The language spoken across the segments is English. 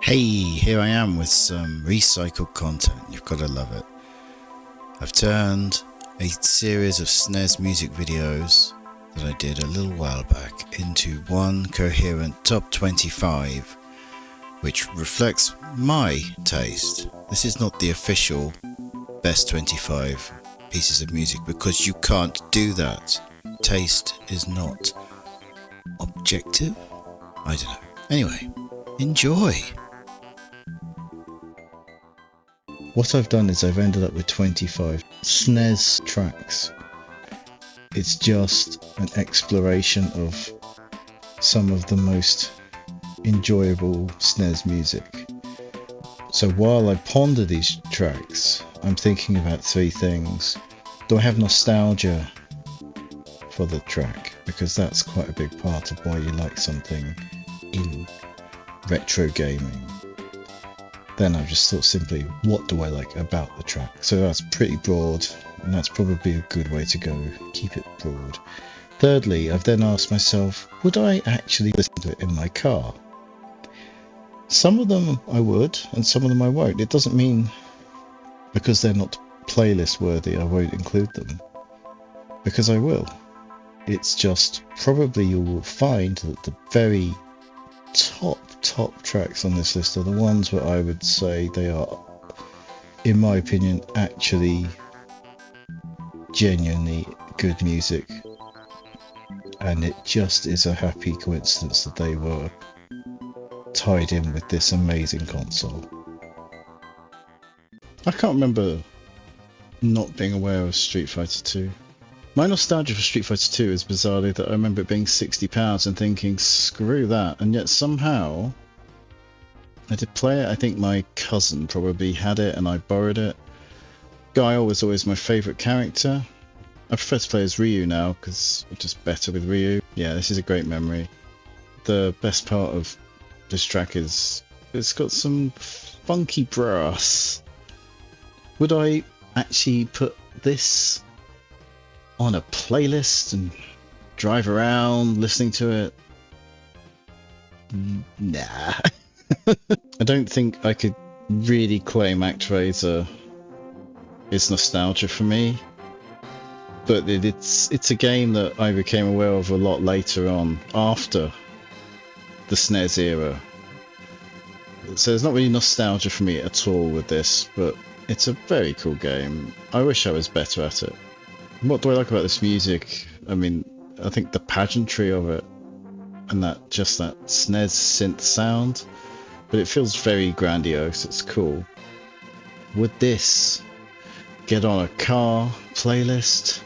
Hey, here I am with some recycled content. You've got to love it. I've turned a series of SNES music videos that I did a little while back into one coherent top 25, which reflects my taste. This is not the official best 25 pieces of music because you can't do that. Taste is not objective. I don't know. Anyway, enjoy. What I've done is I've ended up with 25 SNES tracks. It's just an exploration of some of the most enjoyable SNES music. So while I ponder these tracks, I'm thinking about three things. Do I have nostalgia for the track? Because that's quite a big part of why you like something in retro gaming. Then I just thought simply, what do I like about the track? So that's pretty broad, and that's probably a good way to go. Keep it broad. Thirdly, I've then asked myself, would I actually listen to it in my car? Some of them I would, and some of them I won't. It doesn't mean because they're not playlist worthy I won't include them. Because I will. It's just probably you will find that the very top tracks on this list are the ones where I would say they are, in my opinion, actually genuinely good music, and it just is a happy coincidence that they were tied in with this amazing console. I can't remember not being aware of Street Fighter 2. My nostalgia for Street Fighter 2 is bizarrely that I remember it being £60 and thinking, screw that, and yet somehow I did play it. I think my cousin probably had it and I borrowed it. Guile was always my favourite character. I prefer to play as Ryu now because I'm just better with Ryu. Yeah, this is a great memory. The best part of this track is it's got some funky brass. Would I actually put this on a playlist and drive around listening to it? Nah. I don't think I could really claim ActRaiser is nostalgia for me, but it's a game that I became aware of a lot later on, after the SNES era. So there's not really nostalgia for me at all with this, but it's a very cool game. I wish I was better at it. What do I like about this music? I mean, I think the pageantry of it, and that SNES synth sound, but it feels very grandiose. It's cool. Would this get on a car playlist?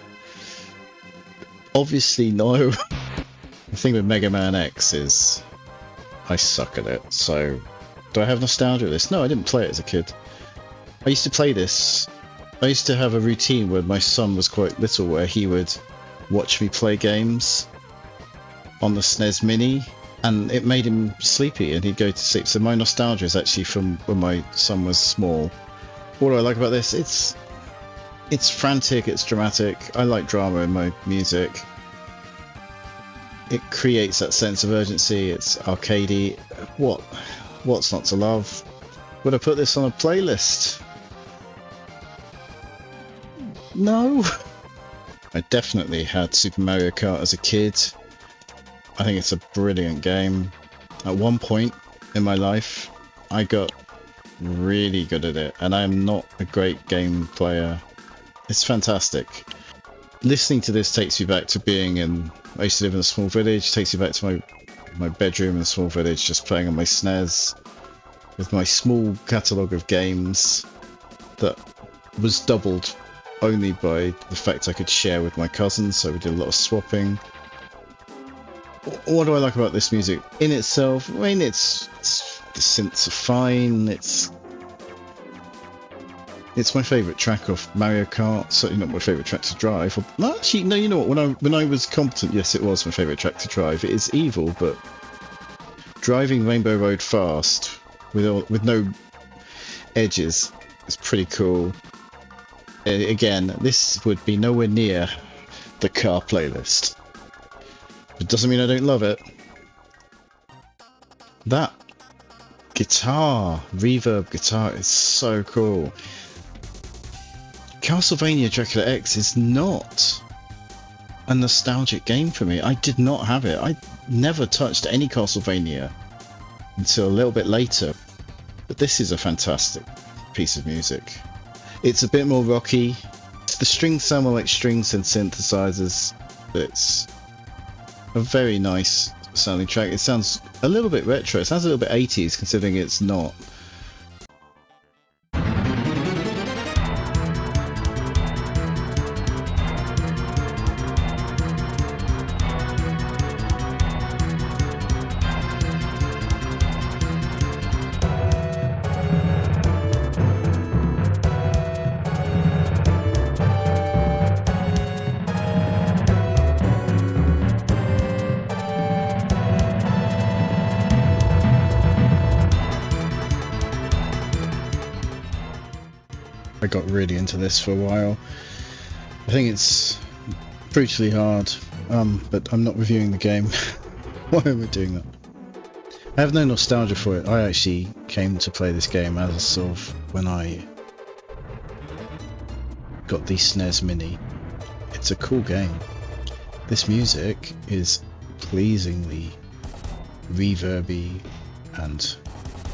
Obviously no. The thing with Mega Man X is I suck at it, so do I have nostalgia with this? No, I didn't play it as a kid. I used to play this. I used to have a routine where my son was quite little where he would watch me play games on the SNES Mini, and it made him sleepy and he'd go to sleep. So my nostalgia is actually from when my son was small. What do I like about this? It's frantic, it's dramatic. I like drama in my music. It creates that sense of urgency. It's arcadey. What's not to love? Would I put this on a playlist? No. I definitely had Super Mario Kart as a kid. I think it's a brilliant game. At one point in my life, I got really good at it, and I am not a great game player. It's fantastic. Listening to this takes me back to being in... I used to live in a small village, takes me back to my bedroom in a small village, just playing on my SNES, with my small catalogue of games that was doubled only by the fact I could share with my cousins, so we did a lot of swapping. What do I like about this music? In itself, I mean, the synths are fine, it's my favourite track off Mario Kart, certainly not my favourite track to drive. No, actually, no, you know what, when I was competent, yes, it was my favourite track to drive. It is evil, but driving Rainbow Road fast, with no edges, is pretty cool. Again, this would be nowhere near the car playlist. It doesn't mean I don't love it. That guitar, reverb guitar is so cool. Castlevania Dracula X is not a nostalgic game for me. I did not have it. I never touched any Castlevania until a little bit later. But this is a fantastic piece of music. It's a bit more rocky. The strings sound more like strings and synthesizers. It's a very nice sounding track. It sounds a little bit retro. It sounds a little bit 80s considering it's not. I got really into this for a while. I think it's brutally hard, but I'm not reviewing the game. Why am I doing that? I have no nostalgia for it. I actually came to play this game as a sort of when I got the SNES Mini. It's a cool game. This music is pleasingly reverby and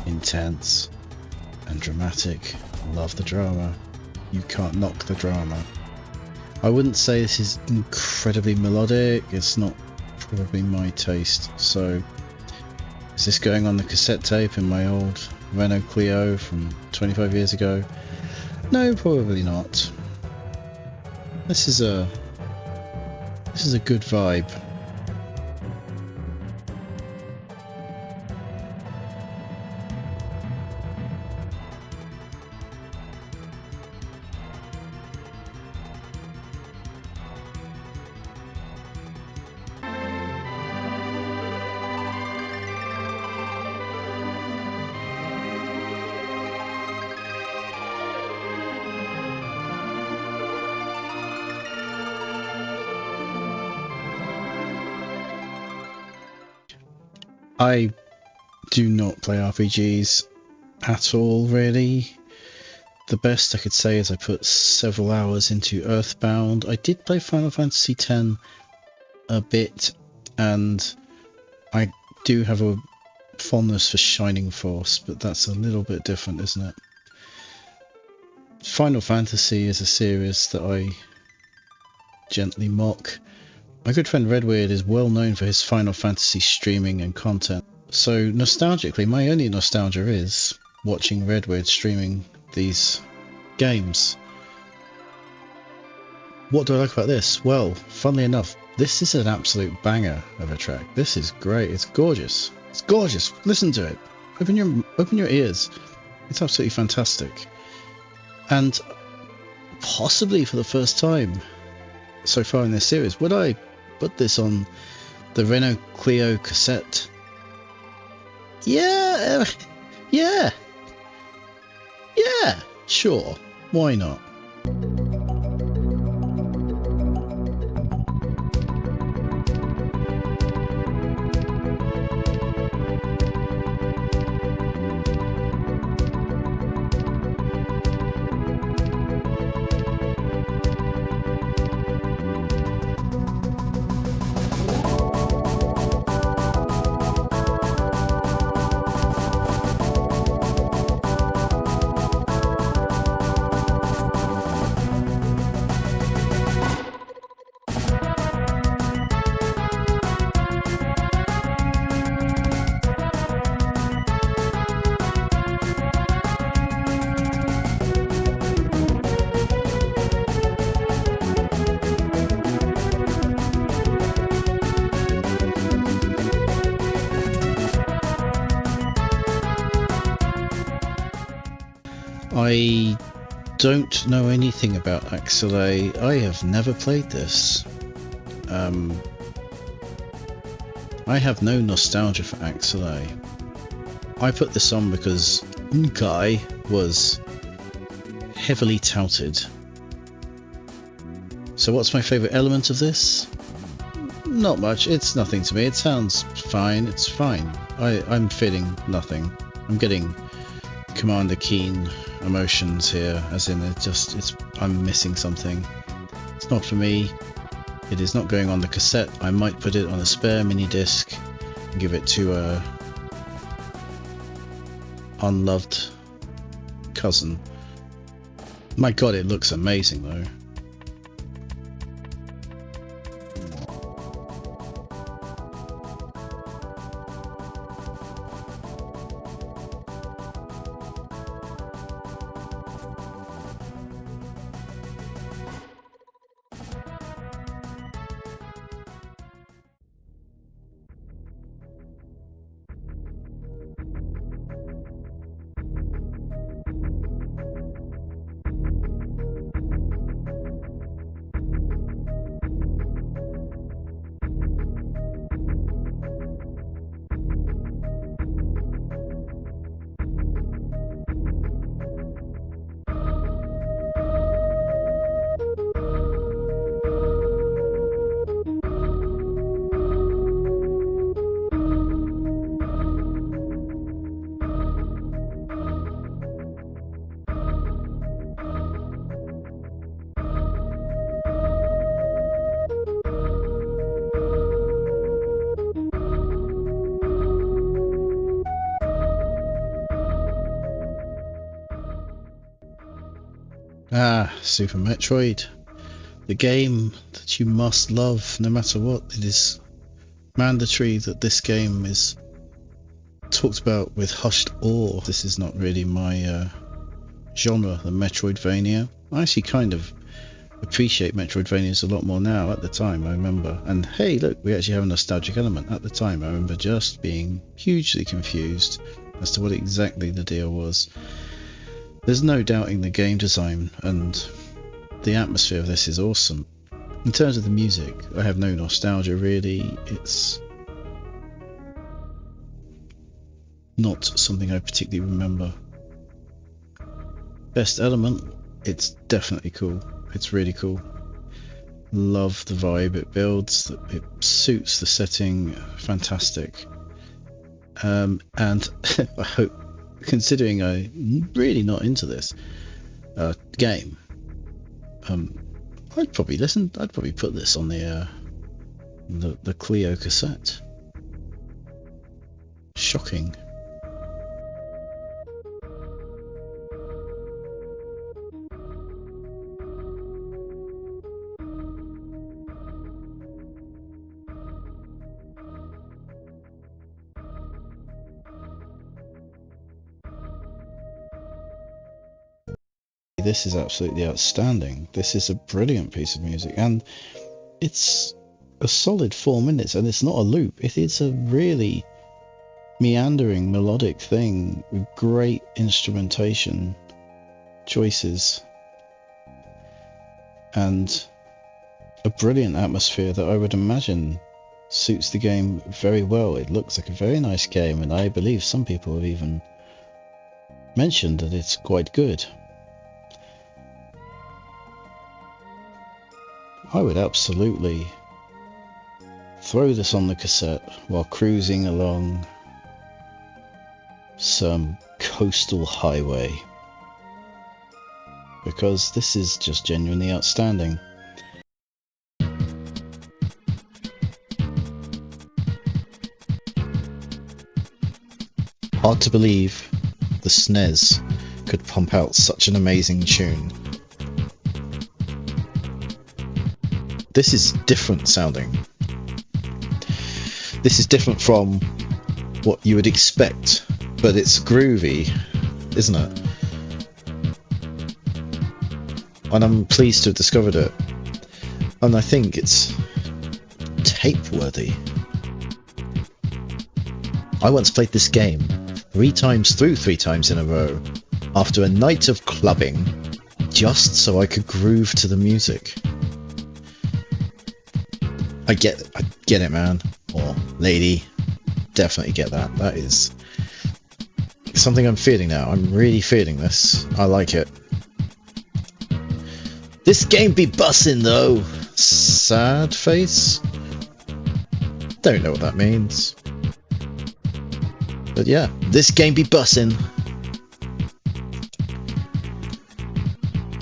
intense and dramatic. Love the drama. You can't knock the drama. I wouldn't say this is incredibly melodic. It's not probably my taste. So is this going on the cassette tape in my old Renault Clio from 25 years ago? No, probably not. This is a good vibe. I do not play RPGs at all, really. The best I could say is I put several hours into Earthbound. I did play Final Fantasy X a bit, and I do have a fondness for Shining Force, but that's a little bit different, isn't it? Final Fantasy is a series that I gently mock. My good friend Redweird is well known for his Final Fantasy streaming and content. So nostalgically, my only nostalgia is watching Redweird streaming these games. What do I like about this? Well, funnily enough, this is an absolute banger of a track. This is great. It's gorgeous. It's gorgeous. Listen to it. Open your ears. It's absolutely fantastic. And possibly for the first time so far in this series, would I put this on the Renault Clio cassette? Yeah, sure, why not? I don't know anything about Axelay. I have never played this. I have no nostalgia for Axelay. I put this on because Unkai was heavily touted. So what's my favourite element of this? Not much. It's nothing to me. It sounds fine. It's fine. I'm feeling nothing. I'm getting Commander Keen emotions here, as in I'm missing something. It's not for me. It is not going on the cassette. I might put it on a spare mini disc and give it to a unloved cousin. My god, it looks amazing though. Ah, Super Metroid. The game that you must love no matter what. It is mandatory that this game is talked about with hushed awe. This is not really my genre, the Metroidvania. I actually kind of appreciate Metroidvanias a lot more now. At the time, I remember, and hey look, we actually have a nostalgic element. At the time, I remember just being hugely confused as to what exactly the deal was. There's no doubting the game design, and the atmosphere of this is awesome. In terms of the music, I have no nostalgia really. It's not something I particularly remember. Best element, it's definitely cool. It's really cool. Love the vibe it builds. It suits the setting. Fantastic. And I hope, considering I'm really not into this game, I'd probably put this on the Clio cassette. Shocking. This is absolutely outstanding. This is a brilliant piece of music, and it's a solid 4 minutes, and it's not a loop. It is a really meandering melodic thing with great instrumentation choices and a brilliant atmosphere that I would imagine suits the game very well. It looks like a very nice game, and I believe some people have even mentioned that it's quite good. I would absolutely throw this on the cassette while cruising along some coastal highway, because this is just genuinely outstanding. Hard to believe the SNES could pump out such an amazing tune. This is different sounding. This is different from what you would expect, but it's groovy, isn't it? And I'm pleased to have discovered it. And I think it's tape-worthy. I once played this game 3 times in a row after a night of clubbing, just so I could groove to the music. I get it, man, or lady, definitely get that. That is something I'm feeling now. I'm really feeling this. I like it. This game be bussin' though. Sad face? Don't know what that means. But yeah, this game be bussin'.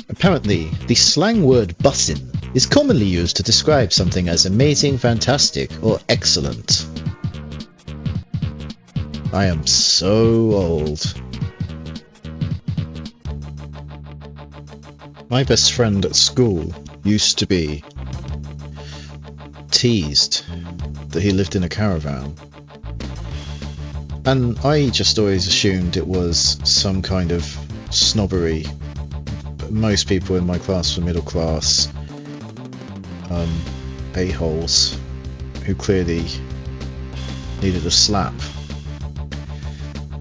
Apparently, the slang word bussin' is commonly used to describe something as amazing, fantastic, or excellent. I am so old. My best friend at school used to be teased that he lived in a caravan. And I just always assumed it was some kind of snobbery. But most people in my class were middle class a-holes who clearly needed a slap.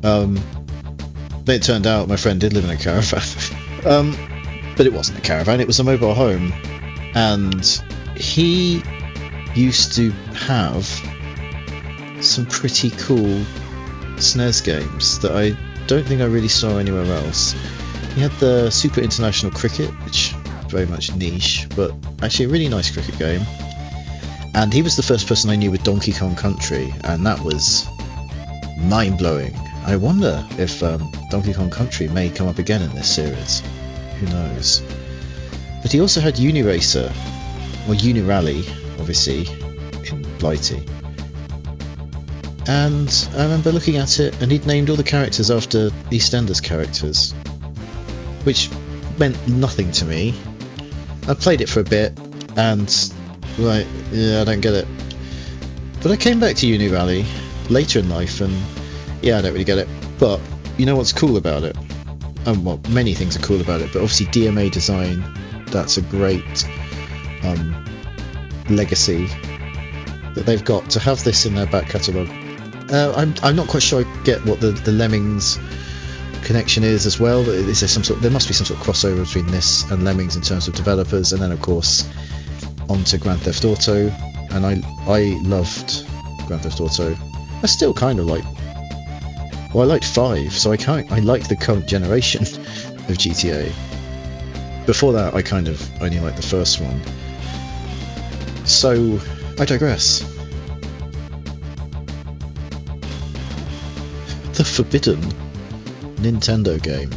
But it turned out my friend did live in a caravan. But it wasn't a caravan, it was a mobile home. And he used to have some pretty cool SNES games that I don't think I really saw anywhere else. He had the Super International Cricket, which is very much niche, but actually a really nice cricket game. And he was the first person I knew with Donkey Kong Country, and that was mind-blowing. I wonder if Donkey Kong Country may come up again in this series. Who knows? But he also had Uniracer, or Unirally, obviously, in Blighty. And I remember looking at it, and he'd named all the characters after EastEnders characters, which meant nothing to me. I played it for a bit, and right, yeah, I don't get it. But I came back to Unirally later in life, and yeah, I don't really get it. But you know what's cool about it? Well, many things are cool about it, but obviously DMA design, that's a great legacy that they've got to have this in their back catalogue. I'm not quite sure I get what the Lemmings connection is as well. Is there some sort? There must be some sort of crossover between this and Lemmings in terms of developers, and then of course onto Grand Theft Auto. And I loved Grand Theft Auto. I still kind of like. Well, I liked 5, so I like the current generation of GTA. Before that, I kind of only liked the first one. So I digress. The Forbidden Nintendo game.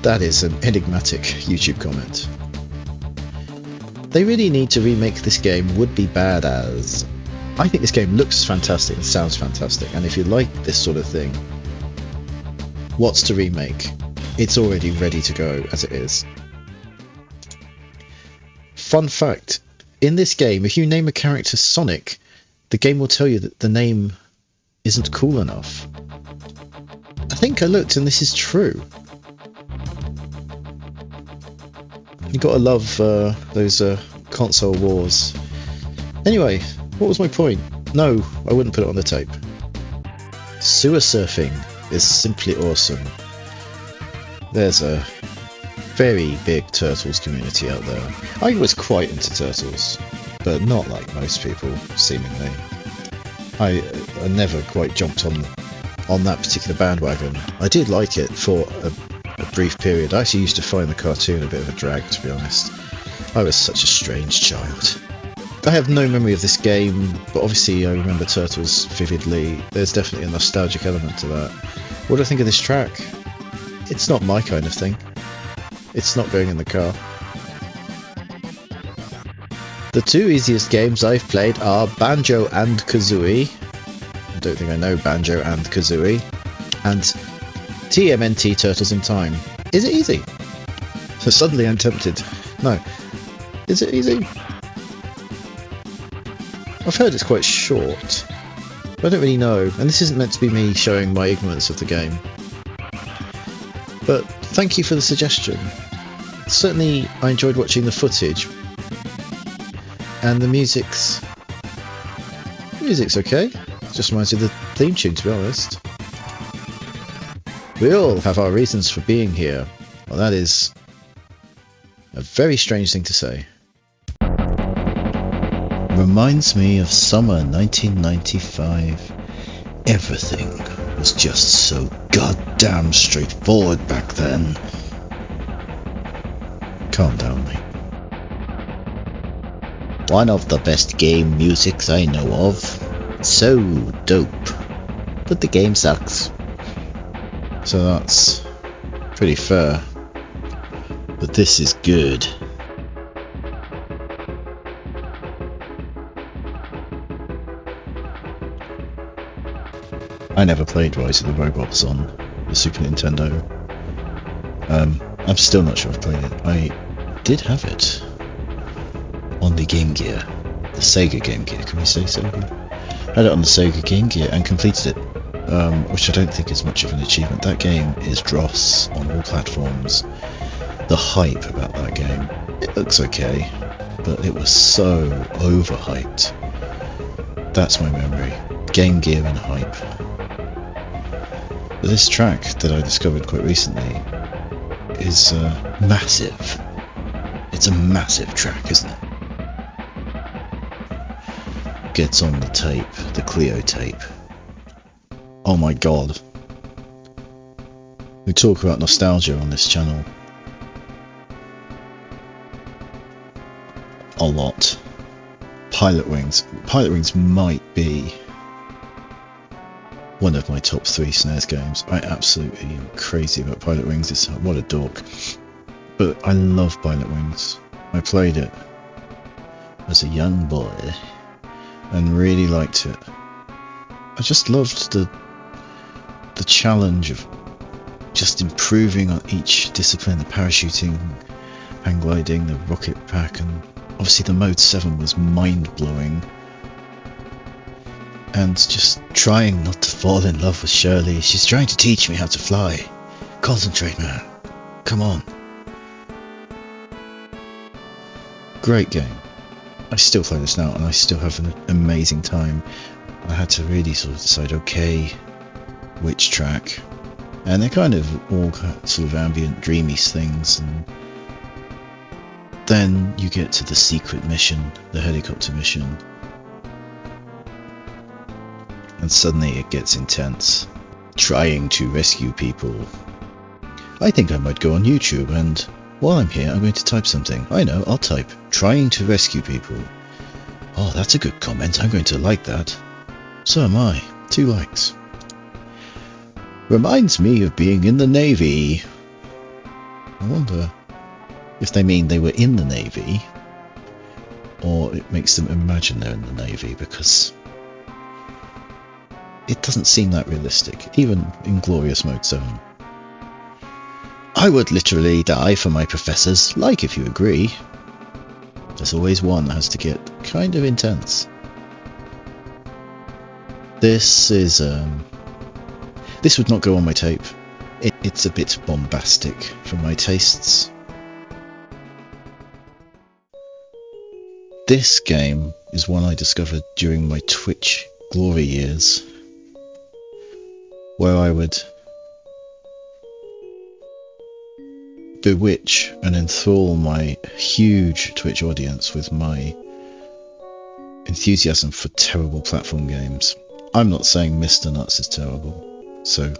That is an enigmatic YouTube comment. They really need to remake this game, would be badass. I think this game looks fantastic and sounds fantastic, and if you like this sort of thing, what's to remake? It's already ready to go as it is. Fun fact, in this game, if you name a character Sonic, the game will tell you that the name isn't cool enough. I think I looked and this is true. You gotta love those console wars. Anyway, what was my point? No, I wouldn't put it on the tape. Sewer surfing is simply awesome. There's a very big Turtles community out there. I was quite into Turtles, but not like most people, seemingly. I never quite jumped on that particular bandwagon. I did like it for a brief period. I actually used to find the cartoon a bit of a drag, to be honest. I was such a strange child. I have no memory of this game, but obviously I remember Turtles vividly. There's definitely a nostalgic element to that. What do I think of this track? It's not my kind of thing. It's not going in the car. The two easiest games I've played are Banjo and Kazooie. I don't think I know Banjo and Kazooie. And TMNT Turtles in Time. Is it easy? So suddenly I'm tempted. No. Is it easy? I've heard it's quite short, but I don't really know, and this isn't meant to be me showing my ignorance of the game. But thank you for the suggestion. Certainly I enjoyed watching the footage, and the music's okay. It just reminds me of the theme tune, to be honest. We all have our reasons for being here. Well, that is a very strange thing to say. Reminds me of summer 1995. Everything was just so goddamn straightforward back then. Calm down, mate. One of the best game musics I know of. So dope. but the game sucks. So that's pretty fair. But this is good. I never played Rise of the Robots on the Super Nintendo. I'm still not sure I've played it. I did have it on the Game Gear. The Sega Game Gear, can we say Sega? Had it on the Sega Game Gear and completed it. Which I don't think is much of an achievement. That game is dross on all platforms. The hype about that game, it looks okay, but it was so overhyped. That's my memory. Game Gear and hype. But this track that I discovered quite recently is massive. It's a massive track, isn't it? Gets on the tape, the Clio tape. Oh my god. We talk about nostalgia on this channel a lot. Pilotwings. Pilotwings might be one of my top 3 SNES games. I absolutely am crazy about Pilotwings. What a dork. But I love Pilotwings. I played it as a young boy and really liked it. I just loved the challenge of just improving on each discipline, the parachuting, hang gliding, the rocket pack, and obviously the Mode 7 was mind-blowing. And just trying not to fall in love with Shirley. She's trying to teach me how to fly. Concentrate, man. Come on. Great game. I still play this now and I still have an amazing time. I had to really sort of decide, okay, which track, and they're kind of all sort of ambient, dreamy things, and then you get to the secret mission, the helicopter mission, and suddenly it gets intense. Trying to rescue people. I think I might go on YouTube, and while I'm here I'm going to type something. I know, I'll type trying to rescue people. Oh, that's a good comment, I'm going to like that. So am I. 2 likes. Reminds me of being in the Navy. I wonder if they mean they were in the Navy, or it makes them imagine they're in the Navy, because it doesn't seem that realistic, even in Glorious Mode 7. I would literally die for my professors, like if you agree. There's always one that has to get kind of intense. This is this would not go on my tape. It's a bit bombastic for my tastes. This game is one I discovered during my Twitch glory years, where I would bewitch and enthrall my huge Twitch audience with my enthusiasm for terrible platform games. I'm not saying Mr. Nutz is terrible, so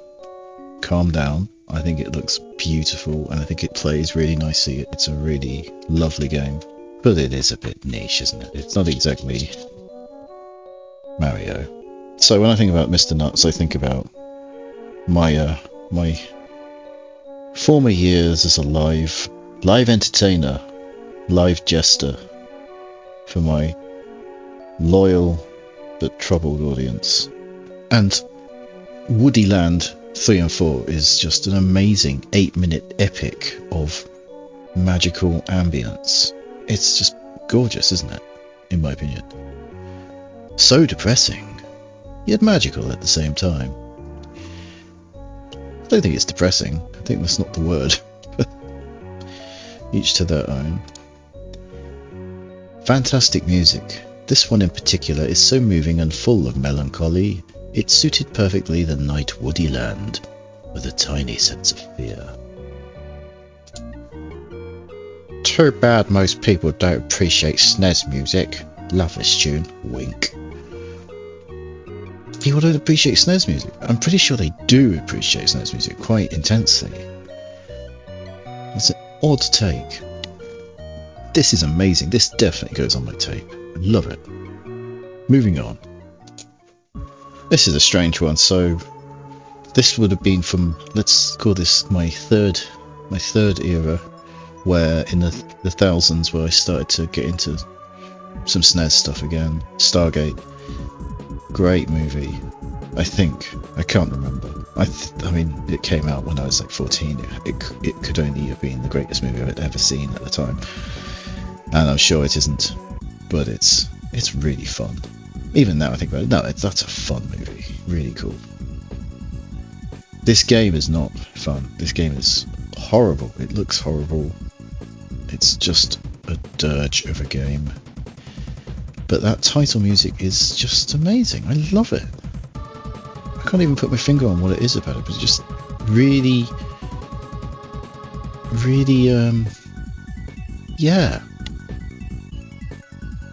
calm down. I think it looks beautiful and I think it plays really nicely. It's a really lovely game, but it is a bit niche, isn't it? It's not exactly Mario. So when I think about Mr. Nutz, I think about my my former years as a live entertainer, live jester for my loyal but troubled audience. And Woody Land 3 and 4 is just an amazing 8-minute epic of magical ambience. It's just gorgeous, isn't it? In my opinion. So depressing, yet magical at the same time. I don't think it's depressing. I think that's not the word. Each to their own. Fantastic music. This one in particular is so moving and full of melancholy, it suited perfectly the night Woody Land, with a tiny sense of fear. Too bad most people don't appreciate SNES music. Love this tune. Wink. People don't appreciate SNES music. I'm pretty sure they do appreciate SNES music quite intensely. It's an odd take. This is amazing. This definitely goes on my tape. I love it. Moving on. This is a strange one. So this would have been from, let's call this my third era, where in the thousands where I started to get into some SNES stuff again. Stargate, great movie. I think, I can't remember. I mean, it came out when I was like 14. It could only have been the greatest movie I'd ever seen at the time, and I'm sure it isn't. But it's really fun. Even now I think about it, no, that's a fun movie. Really cool. This game is not fun. This game is horrible. It looks horrible. It's just a dirge of a game. But that title music is just amazing. I love it. I can't even put my finger on what it is about it, but it's just really, yeah.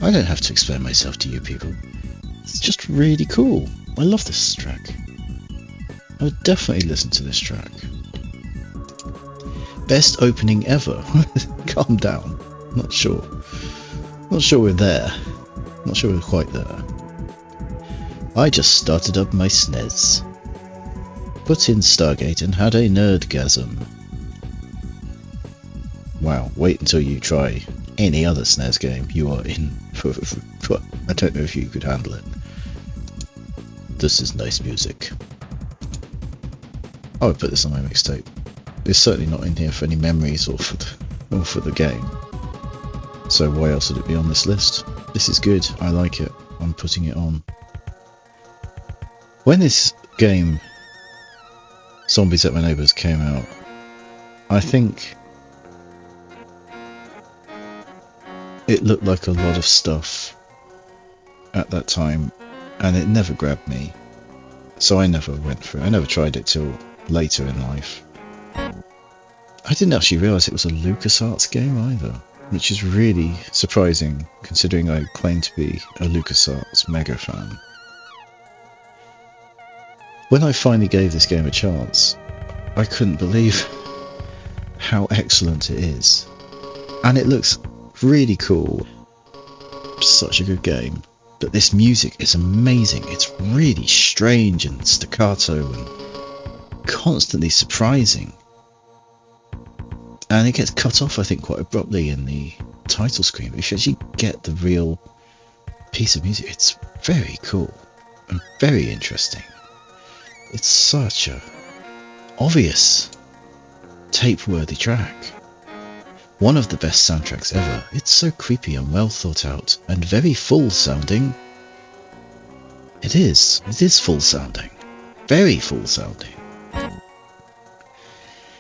I don't have to explain myself to you people. It's just really cool. I love this track. I would definitely listen to this track. Best opening ever. Calm down. Not sure. Not sure we're there. Not sure we're quite there. I just started up my SNES. Put in Stargate and had a nerdgasm. Wow, wait until you try any other SNES game you are in. I don't know if you could handle it. This is nice music. I would put this on my mixtape. It's certainly not in here for any memories or for the game. So why else would it be on this list? This is good. I like it. I'm putting it on. When this game, Zombies at My Neighbours, came out, I think it looked like a lot of stuff at that time, and it never grabbed me, so I never went for it. I never tried it till later in life. I didn't actually realise it was a LucasArts game either, which is really surprising considering I claim to be a LucasArts mega fan. When I finally gave this game a chance, I couldn't believe how excellent it is. And it looks really cool. Such a good game. But this music is amazing. It's really strange and staccato and constantly surprising. And it gets cut off, I think, quite abruptly in the title screen. But if you actually get the real piece of music, it's very cool and very interesting. It's such a obvious tape-worthy track. One of the best soundtracks ever. It's so creepy and well thought out and very full sounding. It is full sounding. Very full sounding.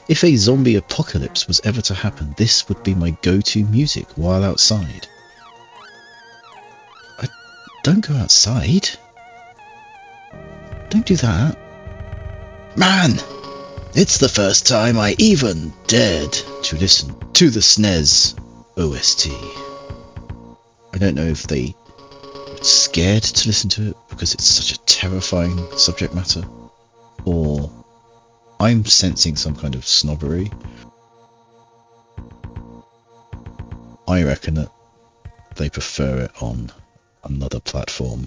If a zombie apocalypse was ever to happen, this would be my go-to music while outside. Don't go outside. Don't do that. Man! It's the first time I even dared to listen to the SNES OST. I don't know if they were scared to listen to it because it's such a terrifying subject matter, or I'm sensing some kind of snobbery. I reckon that they prefer it on another platform,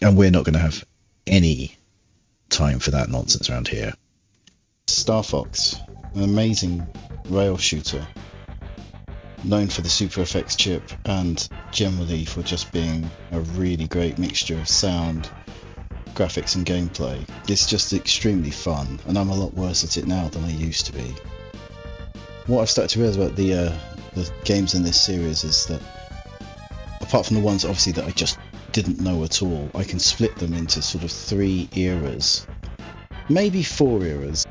and we're not going to have any time for that nonsense around here. Star Fox, an amazing rail shooter, known for the Super FX chip and generally for just being a really great mixture of sound, graphics and gameplay. It's just extremely fun, and I'm a lot worse at it now than I used to be. What I've started to realise about the games in this series is that, apart from the ones obviously that I just didn't know at all, I can split them into sort of 3 eras, maybe 4 eras.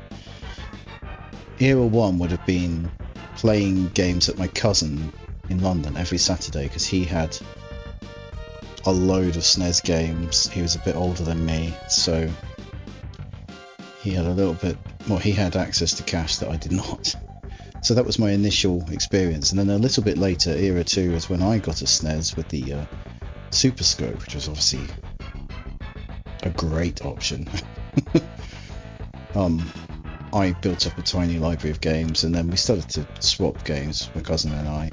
Era 1 would have been playing games at my cousin in London every Saturday because he had a load of SNES games. He was a bit older than me, so he had a little bit more, he had access to cash that I did not. So that was my initial experience, and then a little bit later, Era 2 is when I got a SNES with the Super Scope, which was obviously a great option. I built up a tiny library of games, and then we started to swap games, my cousin and I.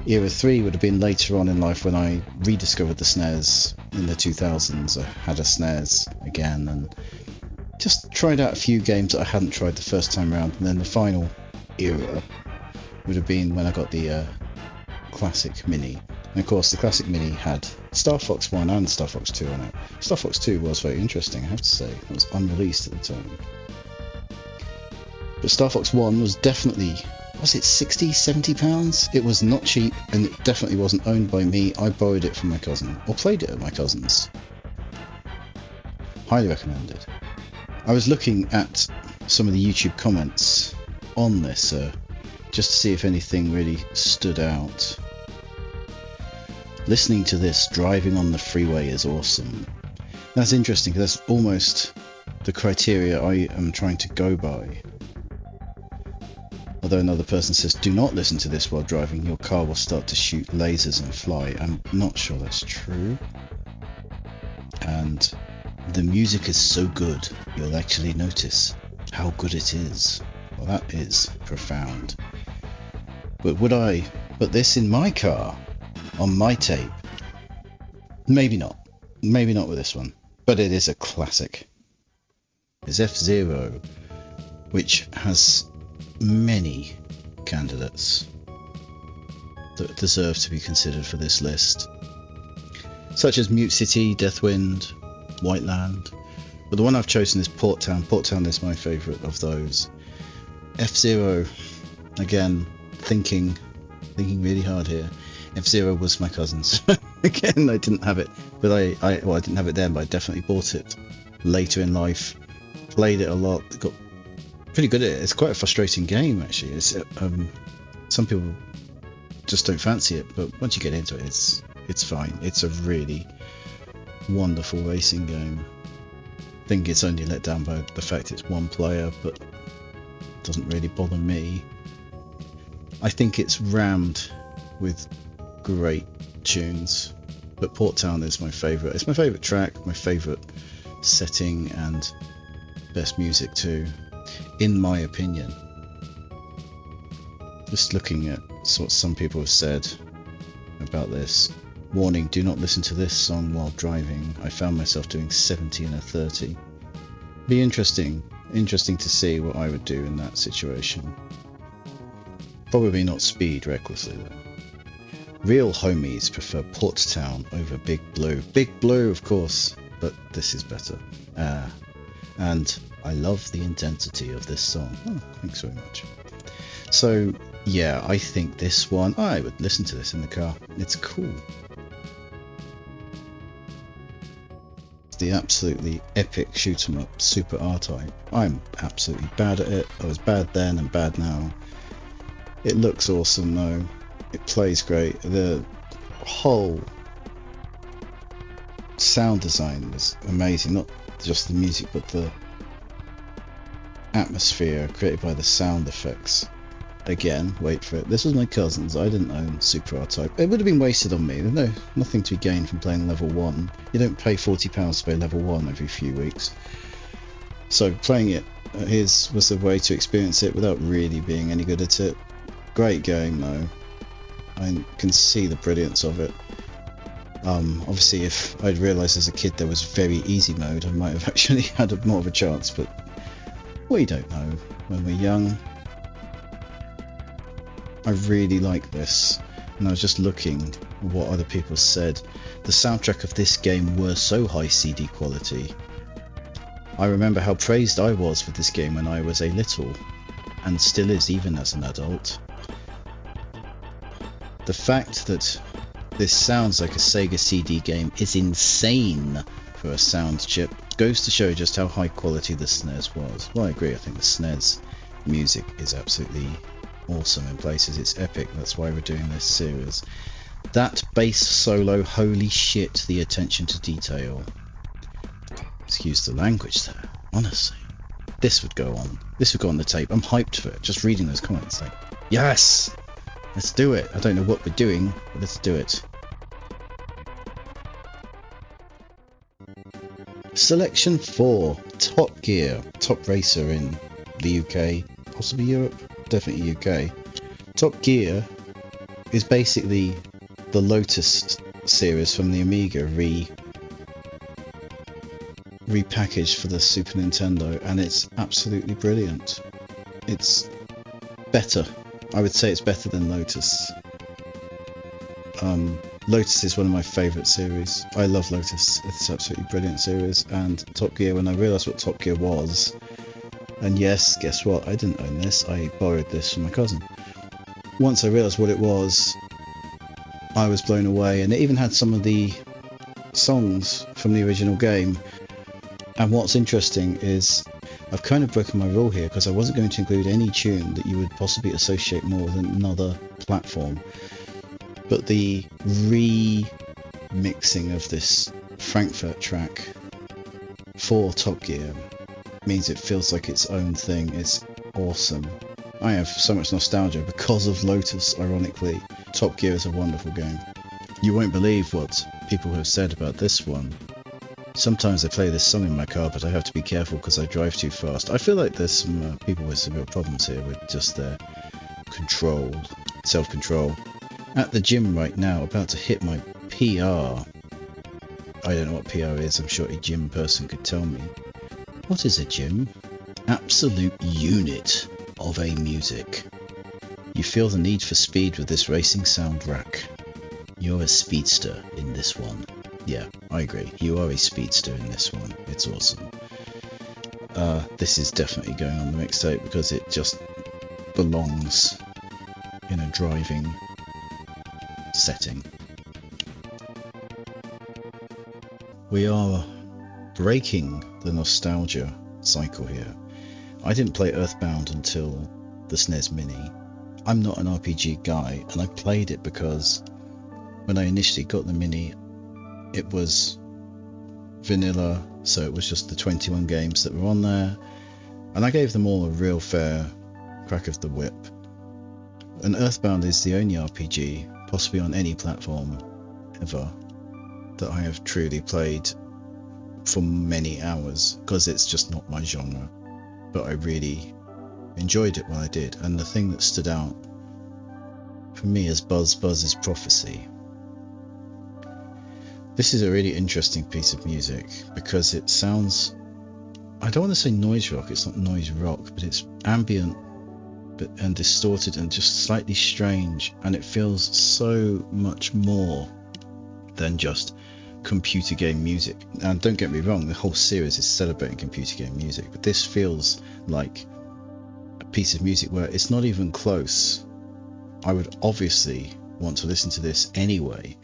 Era 3 would have been later on in life when I rediscovered the SNES in the 2000s. I had a SNES again and just tried out a few games that I hadn't tried the first time around, and then the final era would have been when I got the Classic Mini. And of course the Classic Mini had Star Fox 1 and Star Fox 2 on it. Star Fox 2 was very interesting, I have to say. It was unreleased at the time. But Star Fox 1 was definitely, was it 60, 70 pounds? It was not cheap, and it definitely wasn't owned by me. I borrowed it from my cousin, or played it at my cousin's. Highly recommended. I was looking at some of the YouTube comments on this, just to see if anything really stood out. Listening to this driving on the freeway is awesome. That's interesting, because that's almost the criteria I am trying to go by. Although another person says, do not listen to this while driving, your car will start to shoot lasers and fly. I'm not sure that's true. And the music is so good, you'll actually notice how good it is. Well, that is profound. But would I put this in my car, on my tape? Maybe not. Maybe not with this one. But it is a classic. It's F-Zero, which has many candidates that deserve to be considered for this list, such as Mute City, Deathwind, Whiteland, but the one I've chosen is Port Town. Port Town is my favourite of those. F-Zero, again, thinking really hard here. F-Zero was my cousin's. Again, I didn't have it, but I didn't have it then, but I definitely bought it later in life, played it a lot, got pretty good at it. It's quite a frustrating game, actually. It's some people just don't fancy it, but once you get into it, it's fine. It's a really wonderful racing game. I think it's only let down by the fact it's one player, but it doesn't really bother me. I think it's rammed with great tunes, but Port Town is my favourite. It's my favourite track, my favourite setting, and best music too, in my opinion. Just looking at what some people have said about this. Warning, do not listen to this song while driving. I found myself doing 70 and a 30. Be interesting to see what I would do in that situation. Probably not speed recklessly though. Real homies prefer Port Town over Big Blue. Big Blue, of course, but this is better. And I love the intensity of this song. Oh, thanks very much. So, yeah, I think this one, I would listen to this in the car. It's cool. It's the absolutely epic shoot 'em up Super R-Type. I'm absolutely bad at it. I was bad then and bad now. It looks awesome though. It plays great. The whole sound design is amazing. Not just the music, but the atmosphere created by the sound effects. Again, wait for it. This was my cousin's. I didn't own Super R-Type. It would have been wasted on me. There's nothing to be gained from playing level 1. You don't pay £40 to play level 1 every few weeks. So playing it was the way to experience it without really being any good at it. Great game though. I can see the brilliance of it. Obviously if I'd realised as a kid there was very easy mode, I might have actually had more of a chance, but we don't know when we're young. I really like this, and I was just looking at what other people said. The soundtrack of this game were so high CD quality. I remember how praised I was for this game when I was a little, and still is even as an adult. The fact that this sounds like a Sega CD game is insane for a sound chip. Goes to show just how high quality the SNES was. Well, I agree, I think the SNES music is absolutely awesome in places. It's epic, that's why we're doing this series. That bass solo, holy shit, the attention to detail. Excuse the language there, honestly. This would go on the tape. I'm hyped for it, just reading those comments, like, yes! Let's do it. I don't know what we're doing, but let's do it. Selection 4, Top Gear, Top Racer in the UK, possibly Europe, definitely UK. Top Gear is basically the Lotus series from the Amiga repackaged for the Super Nintendo, and it's absolutely brilliant. It's better. I would say it's better than Lotus. Lotus is one of my favourite series. I love Lotus. It's an absolutely brilliant series. And Top Gear, when I realised what Top Gear was, and yes, guess what? I didn't own this. I borrowed this from my cousin. Once I realised what it was, I was blown away. And it even had some of the songs from the original game. And what's interesting is I've kind of broken my rule here, because I wasn't going to include any tune that you would possibly associate more with another platform. But the remixing of this Frankfurt track for Top Gear means it feels like its own thing. It's awesome. I have so much nostalgia because of Lotus, ironically. Top Gear is a wonderful game. You won't believe what people have said about this one. Sometimes I play this song in my car, but I have to be careful because I drive too fast. I feel like there's some people with some real problems here with just their control, self-control. At the gym right now, about to hit my PR. I don't know what PR is, I'm sure a gym person could tell me. What is a gym? Absolute unit of a music. You feel the need for speed with this racing sound rack. You're a speedster in this one. Yeah, I agree. You are a speedster in this one. It's awesome. This is definitely going on the mixtape because it just belongs in a driving setting. We are breaking the nostalgia cycle here. I didn't play Earthbound until the SNES Mini. I'm not an RPG guy, and I played it because when I initially got the Mini, it was vanilla, so it was just the 21 games that were on there, and I gave them all a real fair crack of the whip. And Earthbound is the only RPG, possibly on any platform ever, that I have truly played for many hours, because it's just not my genre. But I really enjoyed it when I did, and the thing that stood out for me is Buzz's Prophecy. This is a really interesting piece of music because it sounds, I don't want to say noise rock, it's not noise rock, but it's ambient and distorted and just slightly strange, and it feels so much more than just computer game music. And don't get me wrong, the whole series is celebrating computer game music, but this feels like a piece of music where it's not even close. I would obviously want to listen to this anyway.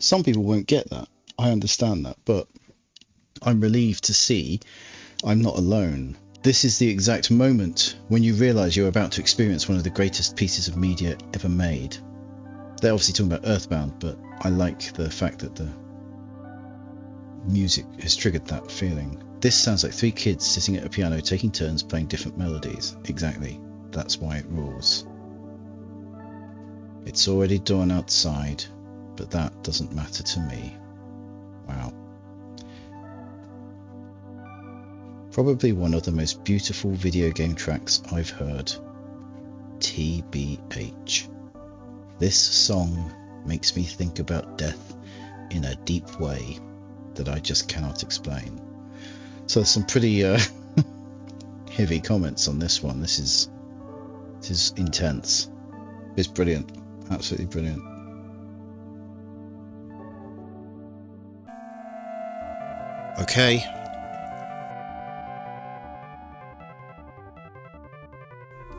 Some people won't get that, I understand that, but I'm relieved to see I'm not alone. This is the exact moment when you realise you're about to experience one of the greatest pieces of media ever made. They're obviously talking about Earthbound, but I like the fact that the music has triggered that feeling. This sounds like three kids sitting at a piano taking turns playing different melodies. Exactly, that's why it rules. It's already dawn outside, but that doesn't matter to me. Wow. Probably one of the most beautiful video game tracks I've heard. TBH. This song makes me think about death in a deep way that I just cannot explain. So there's some pretty heavy comments on this one. This is intense. It's brilliant. Absolutely brilliant. Okay.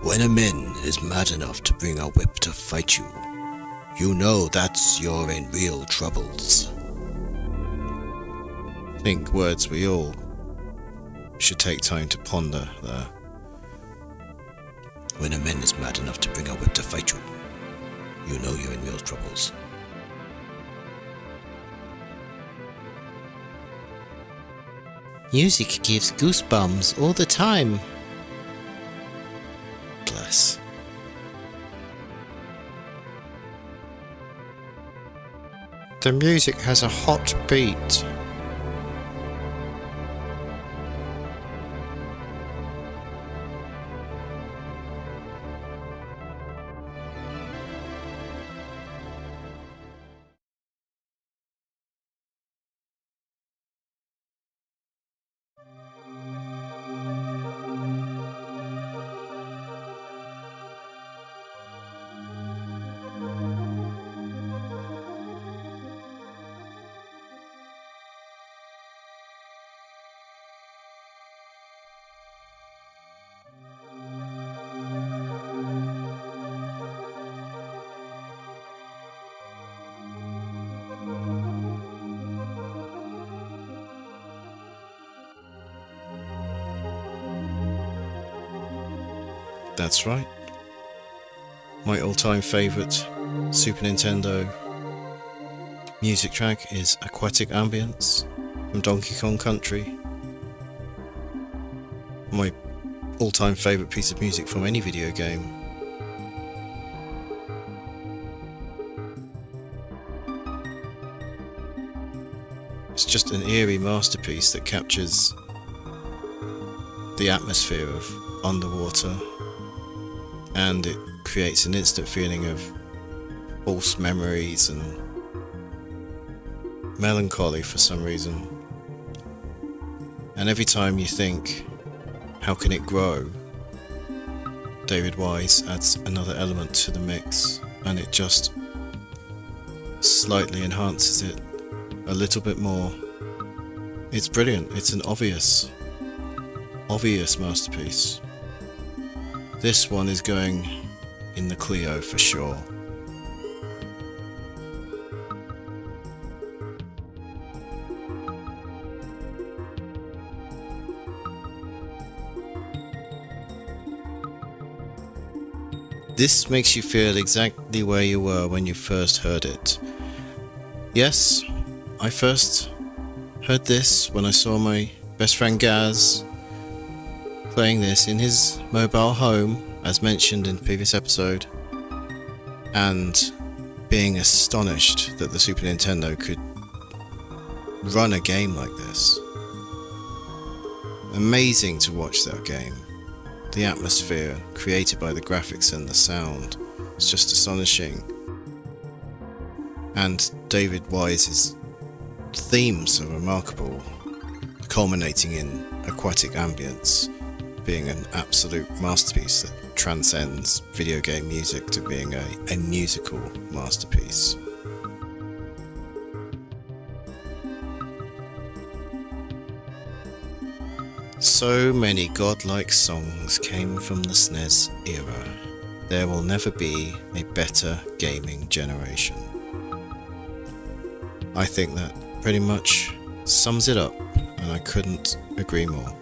When a man is mad enough to bring a whip to fight you, you know that's you're in real troubles. I think words we all should take time to ponder there. When a man is mad enough to bring a whip to fight you, you know you're in real troubles. Music gives goosebumps all the time. Bless. The music has a hot beat. That's right. My all-time favourite Super Nintendo music track is Aquatic Ambience from Donkey Kong Country. My all-time favourite piece of music from any video game. It's just an eerie masterpiece that captures the atmosphere of underwater, and it creates an instant feeling of false memories and melancholy for some reason. And every time you think, how can it grow? David Wise adds another element to the mix, and it just slightly enhances it a little bit more. It's brilliant. It's an obvious masterpiece. This one is going in the Clio for sure. This makes you feel exactly where you were when you first heard it. Yes, I first heard this when I saw my best friend Gaz playing this in his mobile home, as mentioned in the previous episode, and being astonished that the Super Nintendo could run a game like this. Amazing to watch that game. The atmosphere created by the graphics and the sound is just astonishing. And David Wise's themes are remarkable, culminating in Aquatic Ambience being an absolute masterpiece that transcends video game music to being a musical masterpiece. So many godlike songs came from the SNES era. There will never be a better gaming generation. I think that pretty much sums it up, and I couldn't agree more.